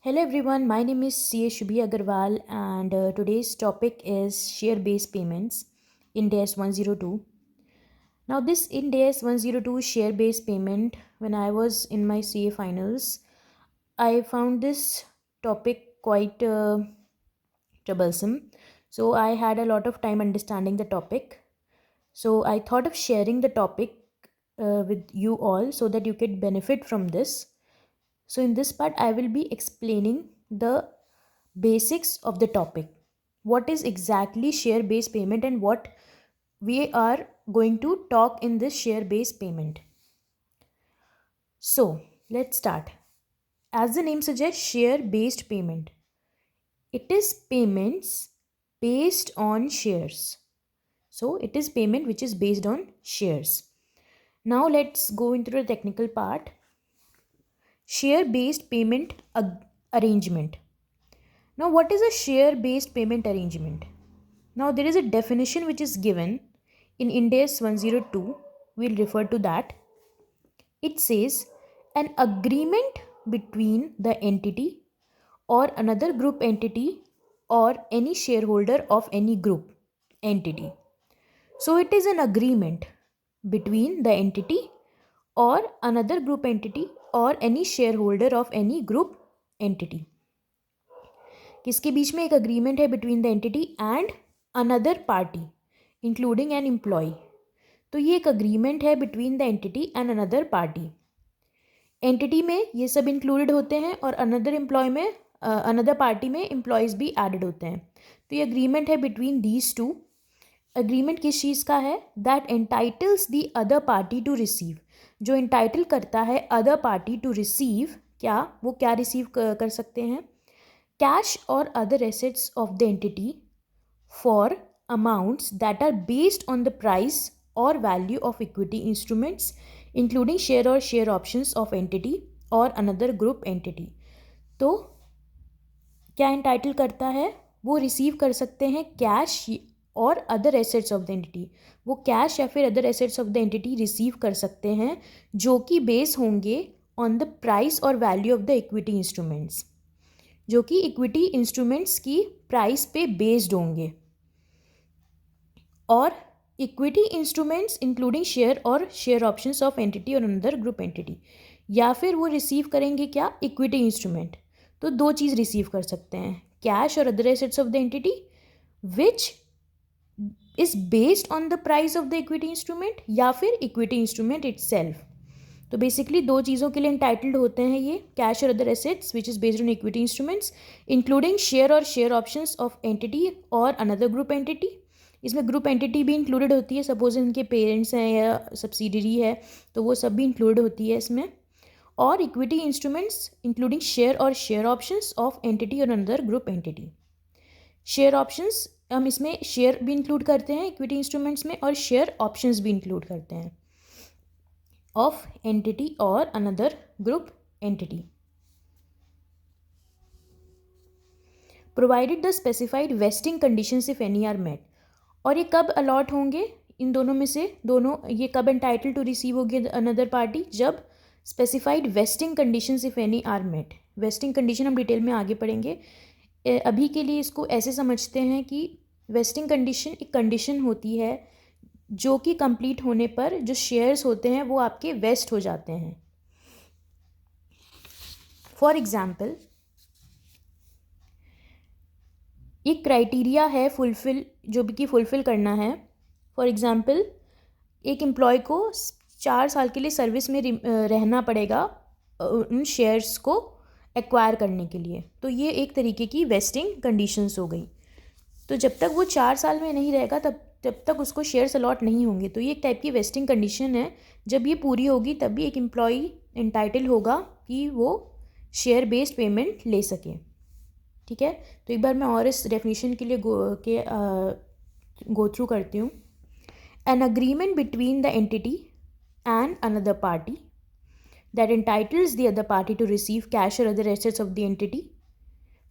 Hello everyone, my name is CA Shubhi Agarwal and today's topic is share-based payments in DAS 102. Now this in DAS 102 share-based payment, when I was in my CA finals, I found this topic quite troublesome. So I had a lot of time understanding the topic. So I thought of sharing the topic with you all so that you could benefit from this. So in this part, I will be explaining the basics of the topic. What is exactly share based payment and what we are going to talk in this share based payment. So let's start. As the name suggests, share based payment. It is payments based on shares. So it is payment which is based on shares. Now let's go into the technical part. Share based payment arrangement. Now, what is a share-based payment arrangement? Now, there is a definition which is given in Ind AS 102. We'll refer to that. It says an agreement between the entity or another group entity or any shareholder of any group entity. So, it is an agreement between the entity or another group entity or any shareholder of any group entity. किसके बीच में एक agreement है between the entity and another party including an employee. तो ये एक agreement है between the entity and another party. Entity में ये सब इंक्लूडेड होते हैं और अनदर एम्प्लॉय में अनदर पार्टी में एम्प्लॉयज़ भी एडेड होते हैं. तो ये अग्रीमेंट है बिटवीन दीज टू. अग्रीमेंट किस चीज़ का है? That entitles the other party to receive. जो एंटाइटल करता है अदर पार्टी टू रिसीव, क्या वो क्या रिसीव कर सकते हैं? Cash or other assets of the entity for amounts that are based on the price or value of equity instruments, including share or share options of entity or another group entity. तो क्या entitle करता है? वो receive कर सकते हैं cash or other assets of the entity. वो cash या फिर other assets of the entity receive कर सकते हैं जो कि बेस होंगे on the price or value of the equity instruments, जो कि इक्विटी इंस्ट्रूमेंट्स की प्राइस पे बेस्ड होंगे. और इक्विटी इंस्ट्रूमेंट्स इंक्लूडिंग शेयर और शेयर ऑप्शंस ऑफ एंटिटी और अनदर ग्रुप एंटिटी. या फिर वो रिसीव करेंगे क्या? Equity instrument. तो दो चीज़ रिसीव कर सकते हैं, cash or other assets of the entity which is based on the price of the equity instrument या फिर इक्विटी इंस्ट्रूमेंट इटसेल्फ. तो बेसिकली दो चीज़ों के लिए इंटाइटल्ड होते हैं ये, cash or other assets which is based on equity instruments including share और शेयर ऑप्शंस ऑफ एंटिटी और अनदर ग्रुप एंटिटी. इसमें ग्रुप एंटिटी भी इंक्लूडेड होती है, सपोज इनके पेरेंट्स हैं या सब्सिडरी है तो वो सब भी इंक्लूड होती है इसमें. और इक्विटी इंस्ट्रूमेंट्स इंक्लूडिंग शेयर और शेयर ऑप्शंस ऑफ एंटिटी और another group entity. Share options हम इसमें शेयर भी इंक्लूड करते हैं इक्विटी इंस्ट्रूमेंट्स में और शेयर ऑप्शंस भी इंक्लूड करते हैं of entity or another group entity, provided the specified vesting conditions if any are met. और ये कब अलॉट होंगे? इन दोनों में से दोनों ये कब एंटाइटल टू रिसीव होगी अनदर पार्टी? जब specified vesting conditions if any are met. Vesting condition हम डिटेल में आगे पढ़ेंगे. अभी के लिए इसको ऐसे समझते हैं कि वेस्टिंग कंडीशन एक कंडीशन होती है जो कि कंप्लीट होने पर जो शेयर्स होते हैं वो आपके वेस्ट हो जाते हैं. फॉर एग्जाम्पल, एक क्राइटेरिया है फुलफिल जो भी कि फुलफिल करना है. फॉर एग्जाम्पल, एक एम्प्लॉय को 4 साल के लिए सर्विस में रहना पड़ेगा उन शेयर्स को एक्वायर करने के लिए. तो ये एक तरीके की वेस्टिंग कंडीशंस हो गई. तो जब तक वो 4 साल में नहीं रहेगा तब तक उसको शेयर्स अलॉट नहीं होंगे. तो ये एक टाइप की वेस्टिंग कंडीशन है. जब ये पूरी होगी तब भी एक एम्प्लॉई एंटाइटल होगा कि वो शेयर बेस्ड पेमेंट ले सके. ठीक है, तो एक बार मैं और इस डेफिनेशन के लिए गो थ्रू करती हूँ. An agreement between the entity and another party that entitles the other party to receive cash or other assets of the entity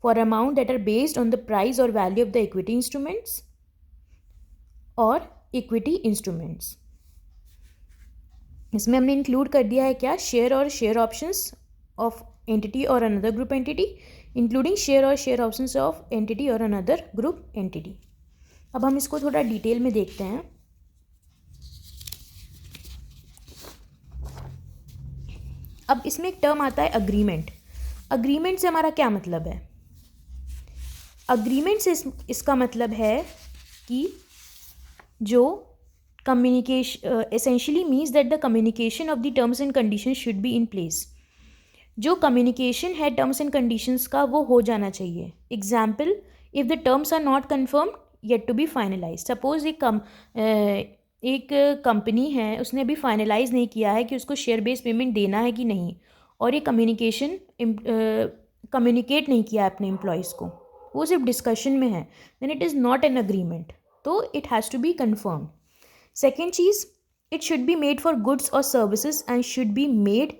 for amount that are based on the price or value of the equity instruments or equity instruments. इसमें हमने include कर दिया है क्या? Share और share options of entity or another group entity, including share or share options of entity or another group entity. अब हम इसको थोड़ा डिटेल में देखते हैं. अब इसमें एक टर्म आता है अग्रीमेंट. अग्रीमेंट से हमारा क्या मतलब है? अग्रीमेंट से इसका मतलब है कि जो communication essentially means that the communication of the terms and conditions should be in place. जो कम्युनिकेशन है टर्म्स एंड कंडीशंस का वो हो जाना चाहिए. Example, if the terms are not confirm yet to be finalize. Suppose एक company है, उसने अभी फाइनलाइज नहीं किया है कि उसको शेयर बेस्ड पेमेंट देना है कि नहीं, और ये कम्युनिकेट नहीं किया है अपने एम्प्लॉयज़ को, वो सिर्फ डिस्कशन में है, then it is not an agreement. तो it has to be confirm. Second चीज़, it should be made for goods or services and should be made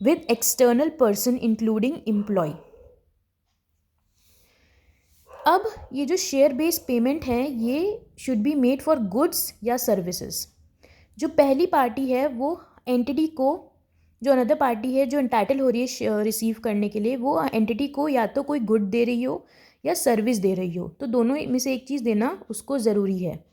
with external person including employee. अब ये जो शेयर बेस्ड पेमेंट है ये should be made for goods या services. जो पहली party है वो एंटिटी को, जो अनदर पार्टी है जो एंटाइटल हो रही है रिसीव करने के लिए, वो एंटिटी को या तो कोई गुड दे रही हो या सर्विस दे रही हो, तो दोनों में से एक चीज़ देना उसको ज़रूरी है.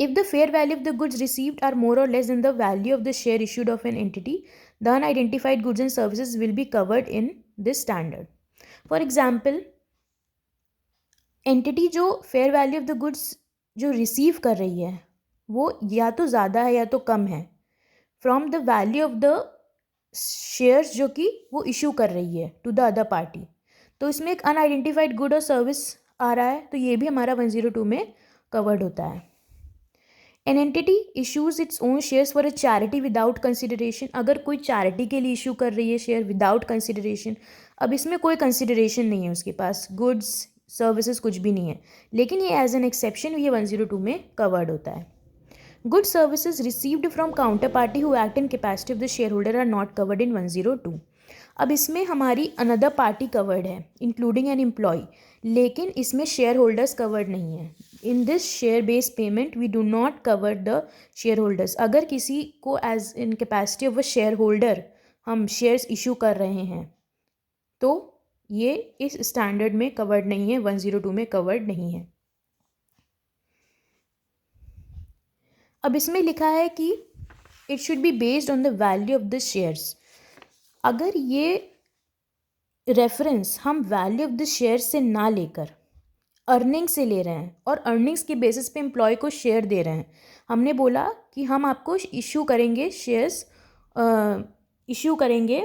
If the fair value of the goods received are more or less than the value of the share issued of an entity, the unidentified goods and services will be covered in this standard. For example, entity जो fair value of the goods जो receive कर रही है वो या तो ज़्यादा है या तो कम है from the value of the shares जो कि वो issue कर रही है to the other party. तो इसमें एक unidentified good और service आ रहा है, तो ये भी हमारा 102 में covered होता है. An entity issues its own shares for a charity without consideration. अगर कोई चैरिटी के लिए इशू कर रही है शेयर विदाउट कंसिडरेशन, अब इसमें कोई कंसिडरेशन नहीं है उसके पास, गुड्स सर्विसेज कुछ भी नहीं है, लेकिन ये एज एन एक्सेप्शन ये 102 में कवर्ड होता है. Good services received from counter party who act in capacity of the shareholder are not covered in 102. अब इसमें हमारी अनदर पार्टी कवर्ड है इंक्लूडिंग एन एम्प्लॉय, लेकिन इसमें शेयर होल्डर्स कवर्ड नहीं है. In this share based payment we do not cover the shareholders. अगर किसी को as in capacity of a shareholder हम शेयर्स इशू कर रहे हैं तो ये इस स्टैंडर्ड में कवर्ड नहीं है, 102 में कवर्ड नहीं है. अब इसमें लिखा है कि it should be based on the value of the shares. अगर ये रेफरेंस हम वैल्यू ऑफ द शेयर से ना लेकर अर्निंग से ले रहे हैं और अर्निंग्स के बेसिस पे एम्प्लॉय को शेयर दे रहे हैं, हमने बोला कि हम आपको इशू करेंगे शेयर्स, इशू करेंगे,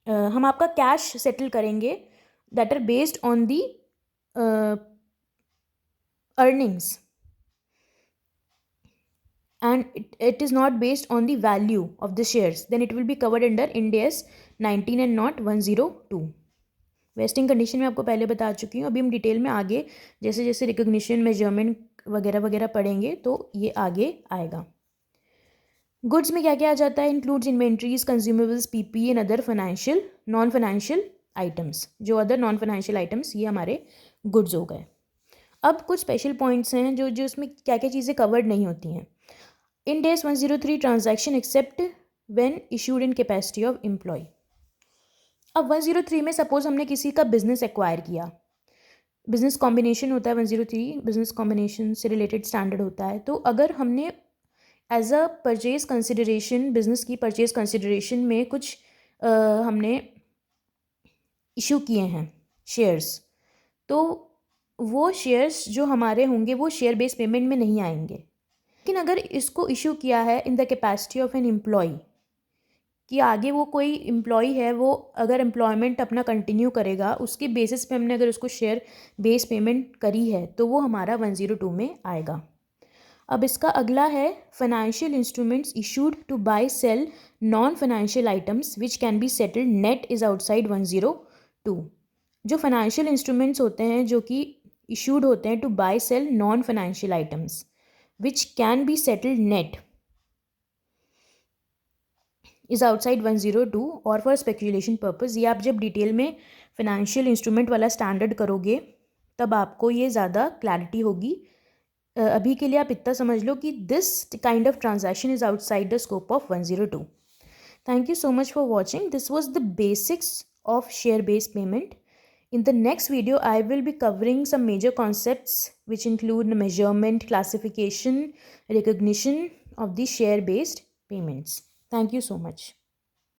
हम आपका कैश सेटल करेंगे that are based on the earnings and it is not based on the value of the shares, then it will be covered under Ind AS 19 and not 102. Wasting condition में आपको पहले बता चुकी हूँ. अभी हम detail में आगे जैसे जैसे रिकॉग्निशन मेजरमेंट वगैरह वगैरह पढ़ेंगे तो ये आगे आएगा. गुड्स में क्या क्या आ जाता है? Includes inventories, consumables, PP and other financial non financial items. जो अदर नॉन फाइनेंशियल आइटम्स ये हमारे गुड्स हो गए. अब कुछ स्पेशल पॉइंट्स हैं जो जो उसमें क्या क्या चीज़ें कवर्ड नहीं होती हैं. Ind AS 103 transaction except when issued in capacity of employee. अब 103 में सपोज हमने किसी का बिजनेस एक्वायर किया, बिजनेस कॉम्बिनेशन होता है 103, बिजनेस कॉम्बिनेशन से रिलेटेड स्टैंडर्ड होता है. तो अगर हमने as a purchase consideration, business की परचेज कंसिडरेशन में कुछ हमने इशू किए हैं शेयर्स, तो वो शेयर्स जो हमारे होंगे वो शेयर बेस्ड पेमेंट में नहीं आएंगे. लेकिन अगर इसको इशू किया है in the capacity of an employee, कि आगे वो कोई एम्प्लॉय है, वो अगर एम्प्लॉयमेंट अपना कंटिन्यू करेगा उसके बेसिस पे हमने अगर उसको शेयर बेस पेमेंट करी है तो वो हमारा 102 में आएगा. अब इसका अगला है financial instruments issued to buy sell non financial items which can be settled net is outside 102. जो फाइनेंशियल इंस्ट्रूमेंट्स होते हैं जो कि इशूड होते हैं to buy sell non financial items which can be settled net is outside 102 or for speculation purpose. ये आप जब डिटेल में फाइनेंशियल इंस्ट्रूमेंट वाला स्टैंडर्ड करोगे तब आपको ये ज़्यादा क्लैरिटी होगी. अभी के लिए आप इतना समझ लो कि this kind of transaction is outside the scope of 102. Thank you so much for watching. This was the basics of share-based payment. In the next video, I will be covering some major concepts which include measurement, classification, recognition of the share-based payments. Thank you so much.